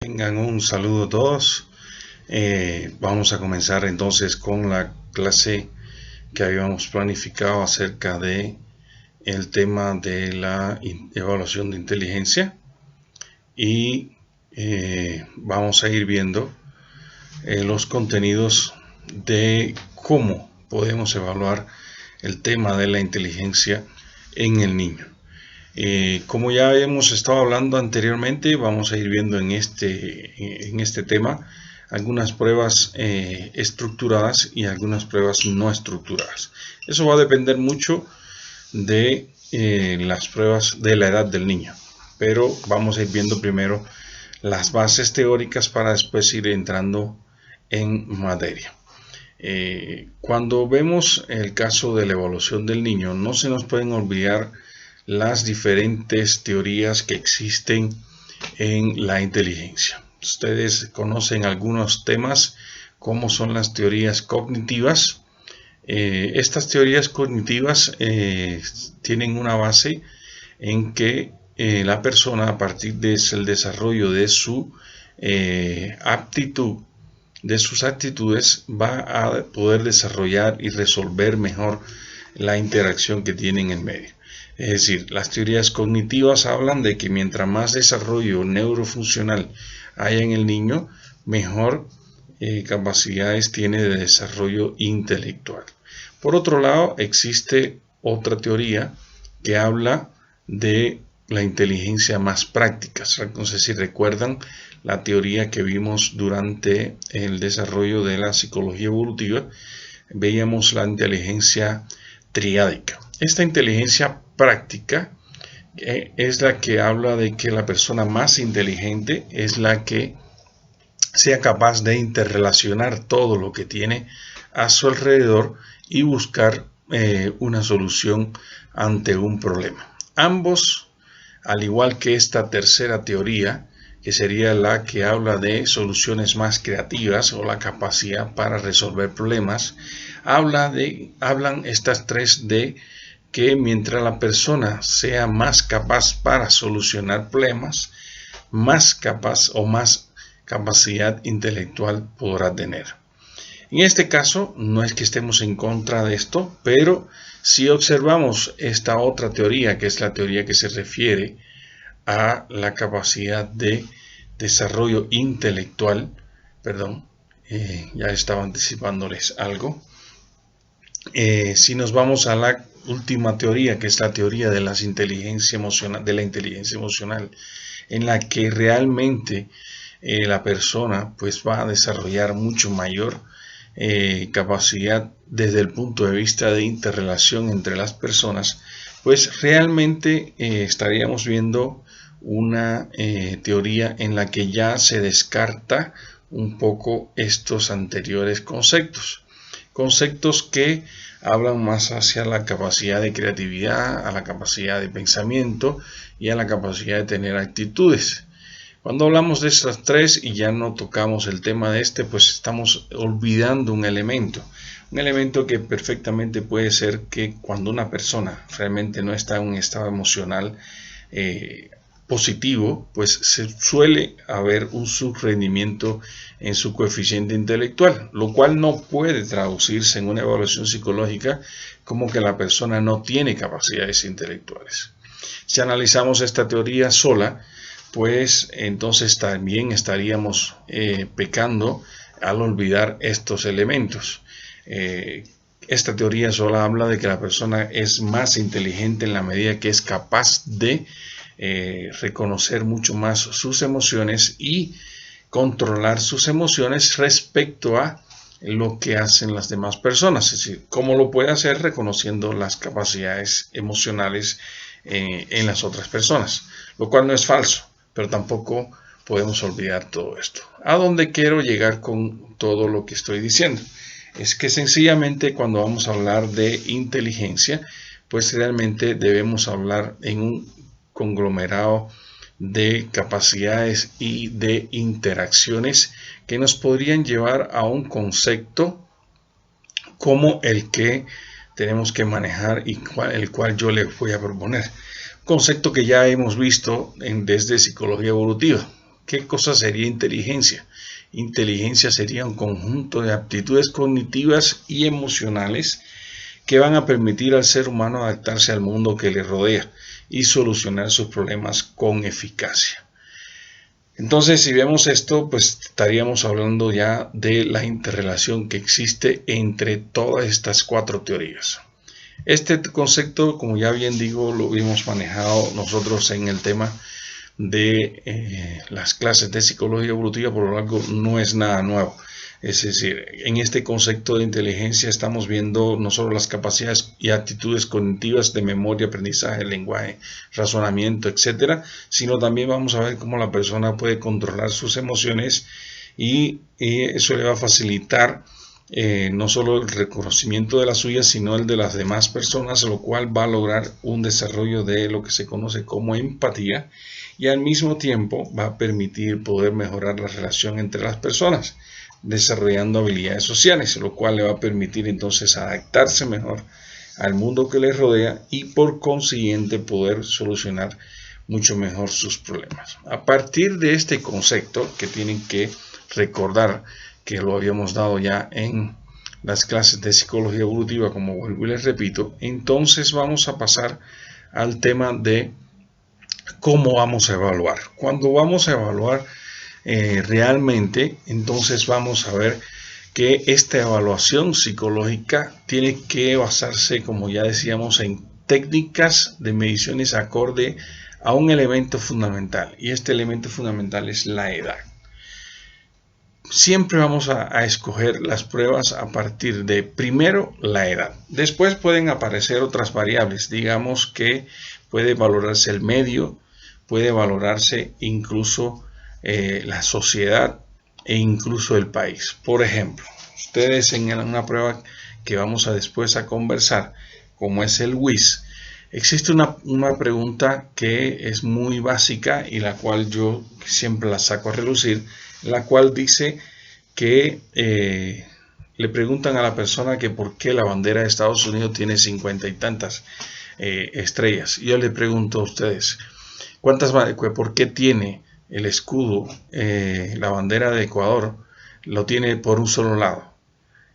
Tengan un saludo a todos. Vamos a comenzar entonces con la clase que habíamos planificado acerca de el tema de la evaluación de inteligencia y vamos a ir viendo los contenidos de cómo podemos evaluar el tema de la inteligencia en el niño. Como ya hemos estado hablando anteriormente, vamos a ir viendo en este tema algunas pruebas estructuradas y algunas pruebas no estructuradas. Eso va a depender mucho de las pruebas de la edad del niño, pero vamos a ir viendo primero las bases teóricas para después ir entrando en materia. Cuando vemos el caso de la evaluación del niño, no se nos pueden olvidar las diferentes teorías que existen en la inteligencia. Ustedes conocen algunos temas como son las teorías cognitivas. Estas teorías cognitivas tienen una base en que la persona, a partir del desarrollo de su aptitud, de sus actitudes, va a poder desarrollar y resolver mejor la interacción que tiene en el medio. Es decir, las teorías cognitivas hablan de que mientras más desarrollo neurofuncional haya en el niño, mejor capacidades tiene de desarrollo intelectual. Por otro lado, existe otra teoría que habla de la inteligencia más práctica. No sé si recuerdan la teoría que vimos durante el desarrollo de la psicología evolutiva. Veíamos la inteligencia triádica. Esta inteligencia práctica es la que habla de que la persona más inteligente es la que sea capaz de interrelacionar todo lo que tiene a su alrededor y buscar una solución ante un problema. Ambos, al igual que esta tercera teoría, que sería la que habla de soluciones más creativas o la capacidad para resolver problemas, hablan estas tres de que mientras la persona sea más capaz para solucionar problemas, más capaz o más capacidad intelectual podrá tener. En este caso, no es que estemos en contra de esto, pero si observamos esta otra teoría, que es la teoría que se refiere a la capacidad de desarrollo intelectual, ya estaba anticipándoles algo. Si nos vamos a la última teoría, que es la teoría de la inteligencia emocional, en la que realmente la persona pues va a desarrollar mucho mayor capacidad desde el punto de vista de interrelación entre las personas, pues realmente estaríamos viendo una teoría en la que ya se descarta un poco estos anteriores conceptos que hablan más hacia la capacidad de creatividad, a la capacidad de pensamiento y a la capacidad de tener actitudes. Cuando hablamos de estas tres y ya no tocamos el tema de pues estamos olvidando un elemento que perfectamente puede ser que cuando una persona realmente no está en un estado emocional positivo, pues se suele haber un subrendimiento en su coeficiente intelectual, lo cual no puede traducirse en una evaluación psicológica como que la persona no tiene capacidades intelectuales. Si analizamos esta teoría sola, pues entonces también estaríamos pecando al olvidar estos elementos. Esta teoría solo habla de que la persona es más inteligente en la medida que es capaz de reconocer mucho más sus emociones y controlar sus emociones respecto a lo que hacen las demás personas. Es decir, cómo lo puede hacer reconociendo las capacidades emocionales en las otras personas, lo cual no es falso, pero tampoco podemos olvidar todo esto. ¿A dónde quiero llegar con todo lo que estoy diciendo? Es que sencillamente cuando vamos a hablar de inteligencia, pues realmente debemos hablar en un conglomerado de capacidades y de interacciones que nos podrían llevar a un concepto como el que tenemos que manejar y el cual yo les voy a proponer. Concepto que ya hemos visto desde psicología evolutiva, ¿Qué cosa sería inteligencia? Inteligencia sería un conjunto de aptitudes cognitivas y emocionales que van a permitir al ser humano adaptarse al mundo que le rodea y solucionar sus problemas con eficacia. Entonces, si vemos esto, pues estaríamos hablando ya de la interrelación que existe entre todas estas 4 teorías. Este concepto, como ya bien digo, lo hemos manejado nosotros en el tema de las clases de psicología evolutiva, por lo tanto no es nada nuevo. Es decir, en este concepto de inteligencia estamos viendo no solo las capacidades y actitudes cognitivas de memoria, aprendizaje, lenguaje, razonamiento, etcétera, sino también vamos a ver cómo la persona puede controlar sus emociones y eso le va a facilitar no solo el reconocimiento de las suyas, sino el de las demás personas, lo cual va a lograr un desarrollo de lo que se conoce como empatía y al mismo tiempo va a permitir poder mejorar la relación entre las personas, desarrollando habilidades sociales, lo cual le va a permitir entonces adaptarse mejor al mundo que le rodea y por consiguiente poder solucionar mucho mejor sus problemas. A partir de este concepto que tienen que recordar que lo habíamos dado ya en las clases de psicología evolutiva, como vuelvo y les repito, entonces vamos a pasar al tema de cómo vamos a evaluar. Cuando vamos a evaluar realmente, entonces vamos a ver que esta evaluación psicológica tiene que basarse, como ya decíamos, en técnicas de mediciones acorde a un elemento fundamental, y este elemento fundamental es la edad. Siempre vamos a escoger las pruebas a partir de, primero, la edad. Después pueden aparecer otras variables, digamos que puede valorarse el medio, puede valorarse incluso la sociedad e incluso el país. Por ejemplo, ustedes en una prueba que vamos a después a conversar, como es el WIS, existe una pregunta que es muy básica y la cual yo siempre la saco a relucir, la cual dice que le preguntan a la persona que por qué la bandera de Estados Unidos tiene 50 y tantas estrellas. Yo le pregunto a ustedes, ¿por qué tiene el escudo, la bandera de Ecuador, lo tiene por un solo lado?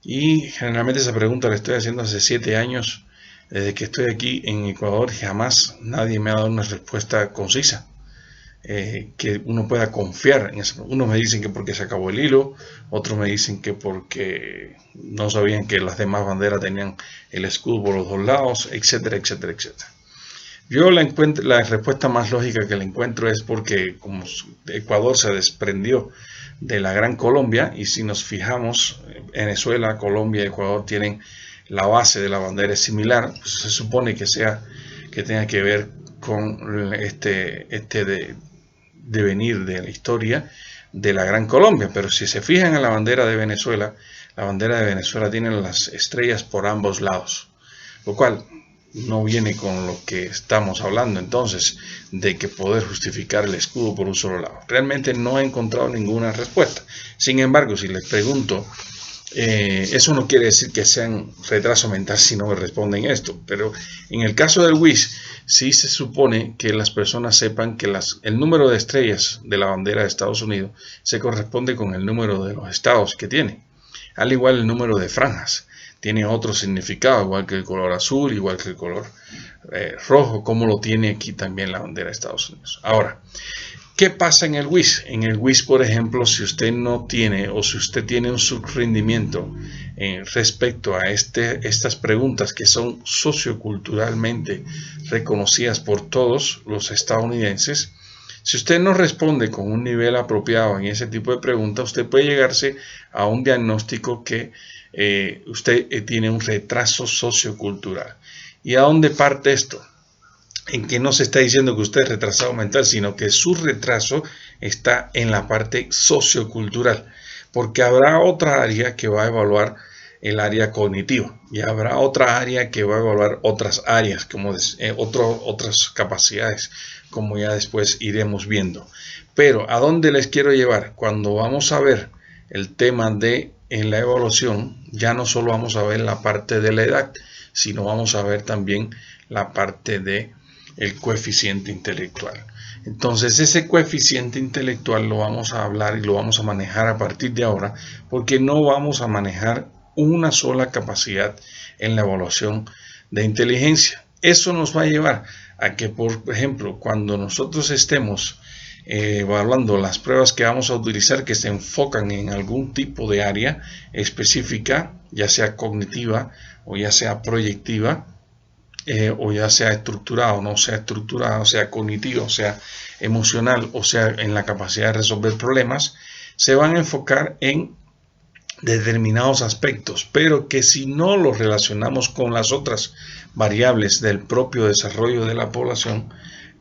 Y generalmente esa pregunta la estoy haciendo hace 7 años, desde que estoy aquí en Ecuador, jamás nadie me ha dado una respuesta concisa. Que uno pueda confiar en eso. Unos me dicen que porque se acabó el hilo, otros me dicen que porque no sabían que las demás banderas tenían el escudo por los 2 lados, etcétera, etcétera, etcétera. Yo la respuesta más lógica que le encuentro es porque como Ecuador se desprendió de la Gran Colombia, y si nos fijamos, Venezuela, Colombia y Ecuador tienen la base de la bandera es similar, pues se supone que tenga que ver con este devenir de la historia de la Gran Colombia. Pero si se fijan en la bandera de Venezuela tiene las estrellas por ambos lados, lo cual no viene con lo que estamos hablando entonces de que poder justificar el escudo por un solo lado. Realmente no he encontrado ninguna respuesta. Sin embargo, si les pregunto, eso no quiere decir que sean retraso mental si no me responden esto, pero en el caso del WIS sí se supone que las personas sepan que el número de estrellas de la bandera de Estados Unidos se corresponde con el número de los estados que tiene, al igual el número de franjas tiene otro significado, igual que el color azul, igual que el color rojo, como lo tiene aquí también la bandera de Estados Unidos. Ahora, ¿qué pasa en el WIS? En el WIS, por ejemplo, si usted no tiene o si usted tiene un subrendimiento respecto a estas preguntas que son socioculturalmente reconocidas por todos los estadounidenses, si usted no responde con un nivel apropiado en ese tipo de preguntas, usted puede llegarse a un diagnóstico que usted tiene un retraso sociocultural. ¿Y a dónde parte esto? En que no se está diciendo que usted es retrasado mental, sino que su retraso está en la parte sociocultural, porque habrá otra área que va a evaluar el área cognitiva y habrá otra área que va a evaluar otras áreas, como otras capacidades, como ya después iremos viendo. Pero ¿a dónde les quiero llevar? Cuando vamos a ver el tema en la evaluación, ya no solo vamos a ver la parte de la edad, sino vamos a ver también la parte de el coeficiente intelectual. Entonces ese coeficiente intelectual lo vamos a hablar y lo vamos a manejar a partir de ahora, porque no vamos a manejar una sola capacidad en la evaluación de inteligencia. Eso nos va a llevar a que, por ejemplo, cuando nosotros estemos evaluando las pruebas que vamos a utilizar que se enfocan en algún tipo de área específica, ya sea cognitiva o ya sea proyectiva, o ya sea estructurada o no sea estructurada, o sea cognitiva, o sea emocional, o sea en la capacidad de resolver problemas, se van a enfocar en determinados aspectos, pero que si no los relacionamos con las otras variables del propio desarrollo de la población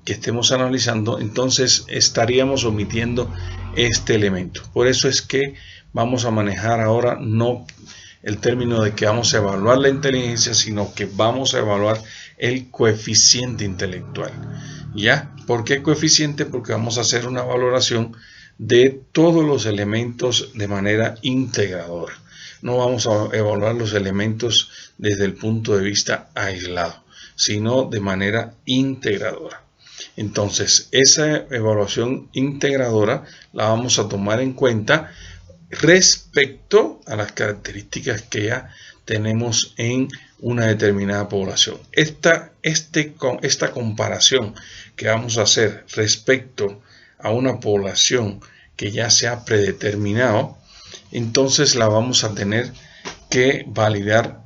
que estemos analizando, entonces estaríamos omitiendo este elemento. Por eso es que vamos a manejar ahora no el término de que vamos a evaluar la inteligencia, sino que vamos a evaluar el coeficiente intelectual. ¿Ya? ¿Por qué coeficiente? Porque vamos a hacer una valoración de todos los elementos de manera integradora. No vamos a evaluar los elementos desde el punto de vista aislado, sino de manera integradora. Entonces, esa evaluación integradora la vamos a tomar en cuenta respecto a las características que ya tenemos en una determinada población. Esta comparación que vamos a hacer respecto a una población que ya se ha predeterminado, entonces la vamos a tener que validar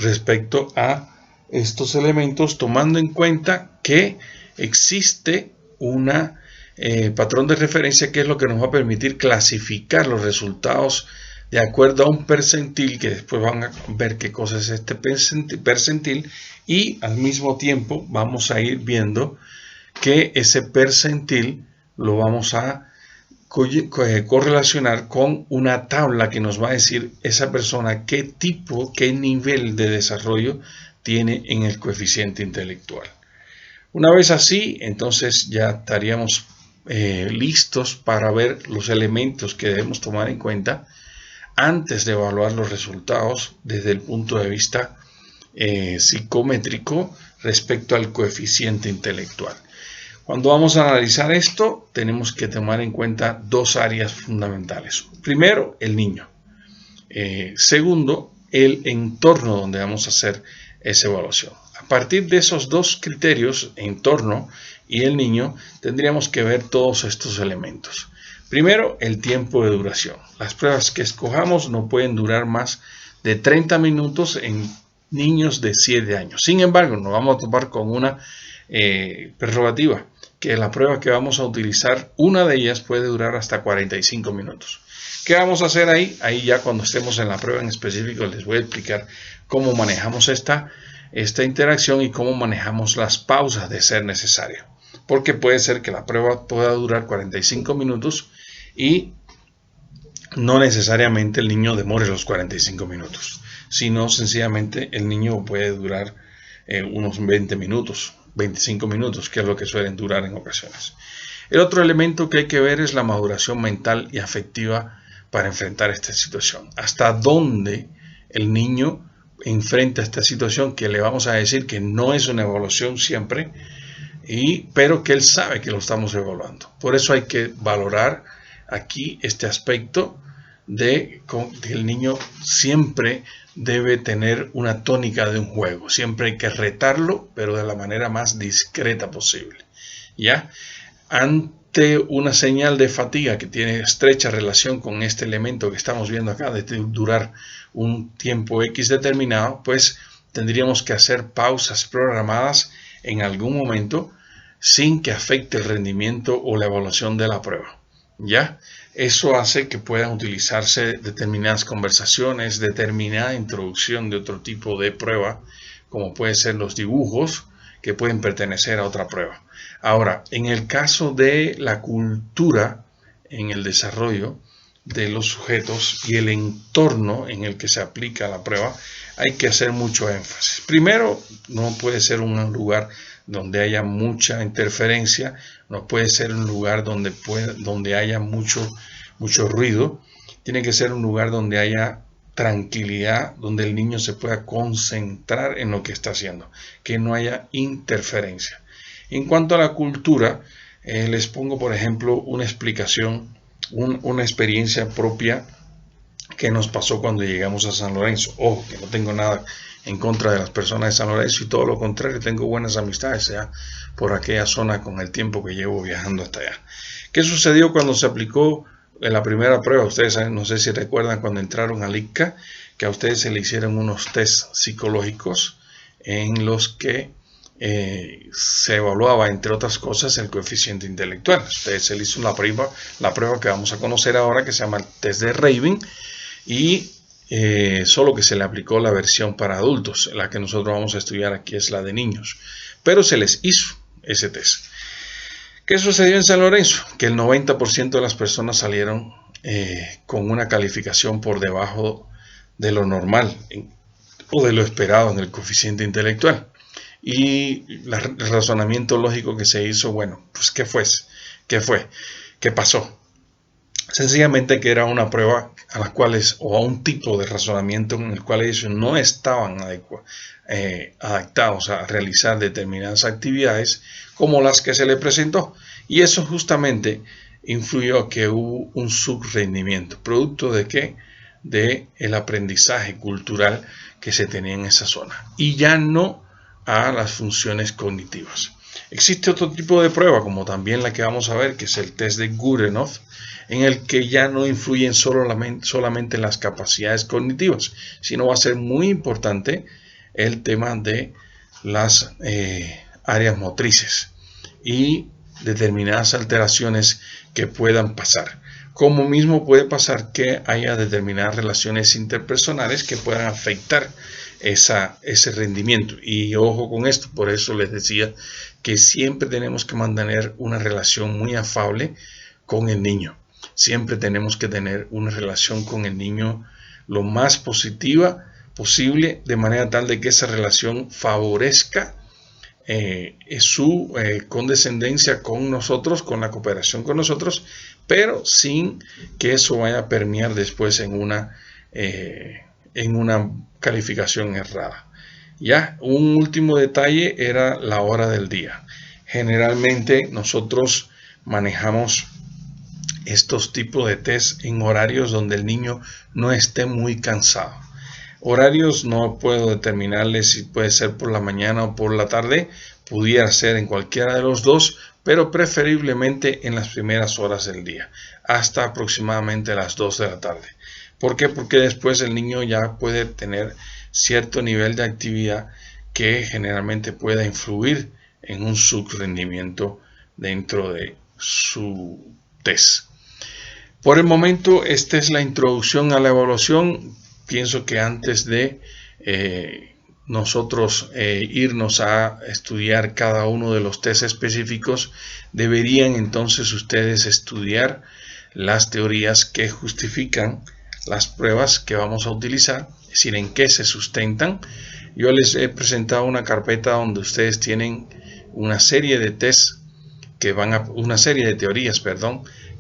respecto a estos elementos, tomando en cuenta que existe una patrón de referencia que es lo que nos va a permitir clasificar los resultados de acuerdo a un percentil, que después van a ver qué cosa es este percentil, y al mismo tiempo vamos a ir viendo que ese percentil lo vamos a correlacionar con una tabla que nos va a decir esa persona qué tipo, qué nivel de desarrollo tiene en el coeficiente intelectual. Una vez así, entonces ya estaríamos listos para ver los elementos que debemos tomar en cuenta antes de evaluar los resultados desde el punto de vista psicométrico respecto al coeficiente intelectual. Cuando vamos a analizar esto, tenemos que tomar en cuenta dos áreas fundamentales. Primero, el niño. Segundo, el entorno donde vamos a hacer esa evaluación. A partir de esos dos criterios, entorno y el niño, tendríamos que ver todos estos elementos. Primero, el tiempo de duración. Las pruebas que escojamos no pueden durar más de 30 minutos en niños de 7 años. Sin embargo, nos vamos a topar con una prerrogativa, que la prueba que vamos a utilizar, una de ellas puede durar hasta 45 minutos. ¿Qué vamos a hacer ahí? Ahí ya cuando estemos en la prueba en específico les voy a explicar cómo manejamos esta interacción y cómo manejamos las pausas de ser necesario. Porque puede ser que la prueba pueda durar 45 minutos y no necesariamente el niño demore los 45 minutos, sino sencillamente el niño puede durar unos 20 minutos, 25 minutos, que es lo que suelen durar en ocasiones. El otro elemento que hay que ver es la maduración mental y afectiva para enfrentar esta situación. Hasta dónde el niño enfrenta esta situación, que le vamos a decir que no es una evaluación siempre, pero que él sabe que lo estamos evaluando. Por eso hay que valorar aquí este aspecto de que el niño siempre debe tener una tónica de un juego. Siempre hay que retarlo, pero de la manera más discreta posible. ¿Ya? Ante una señal de fatiga que tiene estrecha relación con este elemento que estamos viendo acá, de durar un tiempo X determinado, pues tendríamos que hacer pausas programadas en algún momento sin que afecte el rendimiento o la evaluación de la prueba. ¿Ya? Eso hace que puedan utilizarse determinadas conversaciones, determinada introducción de otro tipo de prueba, como pueden ser los dibujos que pueden pertenecer a otra prueba. Ahora, en el caso de la cultura en el desarrollo de los sujetos y el entorno en el que se aplica la prueba, hay que hacer mucho énfasis. Primero, no puede ser un lugar donde haya mucha interferencia, no puede ser un lugar donde haya mucho ruido. Tiene que ser un lugar donde haya tranquilidad, donde el niño se pueda concentrar en lo que está haciendo, que no haya interferencia. En cuanto a la cultura, les pongo por ejemplo una explicación, una experiencia propia que nos pasó cuando llegamos a San Lorenzo. Ojo, que no tengo nada en contra de las personas de San Lorenzo y todo lo contrario, tengo buenas amistades ya por aquella zona con el tiempo que llevo viajando hasta allá. ¿Qué sucedió cuando se aplicó en la primera prueba? Ustedes saben, no sé si recuerdan cuando entraron al ICCA, que a ustedes se le hicieron unos test psicológicos en los que se evaluaba, entre otras cosas, el coeficiente intelectual. Ustedes se le hizo la prueba que vamos a conocer ahora, que se llama el test de Raven, y solo que se le aplicó la versión para adultos. La que nosotros vamos a estudiar aquí es la de niños, pero se les hizo ese test. ¿Qué sucedió en San Lorenzo? Que el 90% de las personas salieron con una calificación por debajo de lo normal o de lo esperado en el coeficiente intelectual. Y el razonamiento lógico que se hizo, bueno, pues ¿qué fue? ¿Qué pasó? Sencillamente que era una prueba a las cuales, o a un tipo de razonamiento en el cual ellos no estaban adaptados a realizar determinadas actividades como las que se le presentó. Y eso justamente influyó a que hubo un subrendimiento. ¿Producto de qué? De el aprendizaje cultural que se tenía en esa zona. Y ya no a las funciones cognitivas. Existe otro tipo de prueba, como también la que vamos a ver, que es el test de Goodenough, en el que ya no influyen solamente las capacidades cognitivas, sino va a ser muy importante el tema de las áreas motrices y determinadas alteraciones que puedan pasar. Como mismo puede pasar que haya determinadas relaciones interpersonales que puedan afectar ese rendimiento. Y ojo con esto, por eso les decía que siempre tenemos que mantener una relación muy afable con el niño. Siempre tenemos que tener una relación con el niño lo más positiva posible, de manera tal de que esa relación favorezca su condescendencia con nosotros, con la cooperación con nosotros, pero sin que eso vaya a permear después en una calificación errada. Ya, un último detalle era la hora del día. Generalmente nosotros manejamos estos tipos de test en horarios donde el niño no esté muy cansado. Horarios no puedo determinarles si puede ser por la mañana o por la tarde, pudiera ser en cualquiera de los dos, pero preferiblemente en las primeras horas del día, hasta aproximadamente las 2 de la tarde. ¿Por qué? Porque después el niño ya puede tener cierto nivel de actividad que generalmente pueda influir en un subrendimiento dentro de su test. Por el momento, esta es la introducción a la evaluación. Pienso que antes de nosotros irnos a estudiar cada uno de los test específicos, deberían entonces ustedes estudiar las teorías que justifican las pruebas que vamos a utilizar, es decir, en qué se sustentan. Yo les he presentado una carpeta donde ustedes tienen una serie de tests una serie de teorías,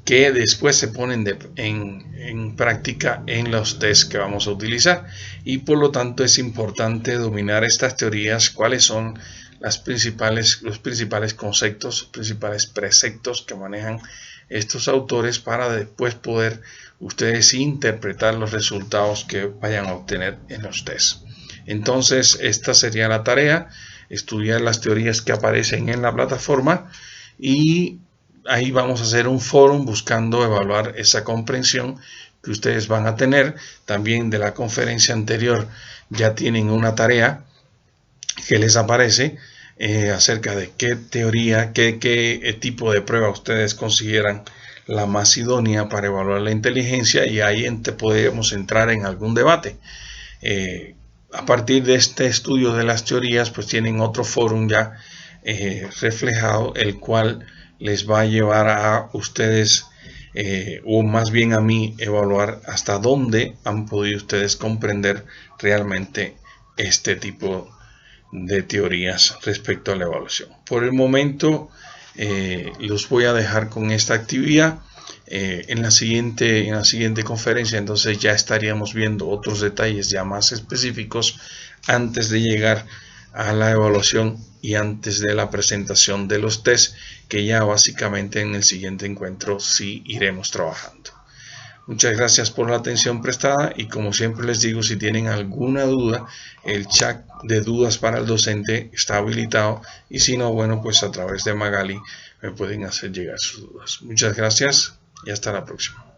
que después se ponen en práctica en los tests que vamos a utilizar, y por lo tanto es importante dominar estas teorías, cuáles son los principales conceptos, principales preceptos que manejan estos autores, para después poder ustedes interpretar los resultados que vayan a obtener en los tests. Entonces esta sería la tarea: estudiar las teorías que aparecen en la plataforma, y ahí vamos a hacer un foro buscando evaluar esa comprensión que ustedes van a tener. También de la conferencia anterior ya tienen una tarea que les aparece acerca de qué teoría, qué tipo de prueba ustedes consideran la más idónea para evaluar la inteligencia, y ahí podemos entrar en algún debate. A partir de este estudio de las teorías, pues tienen otro foro ya reflejado, el cual les va a llevar a ustedes, o más bien a mí, evaluar hasta dónde han podido ustedes comprender realmente este tipo de teorías respecto a la evaluación. Por el momento los voy a dejar con esta actividad. En la siguiente conferencia entonces ya estaríamos viendo otros detalles ya más específicos antes de llegar a la evaluación y antes de la presentación de los test, que ya básicamente en el siguiente encuentro sí iremos trabajando. Muchas gracias por la atención prestada y como siempre les digo, si tienen alguna duda, el chat de dudas para el docente está habilitado y si no, bueno, pues a través de Magali me pueden hacer llegar sus dudas. Muchas gracias y hasta la próxima.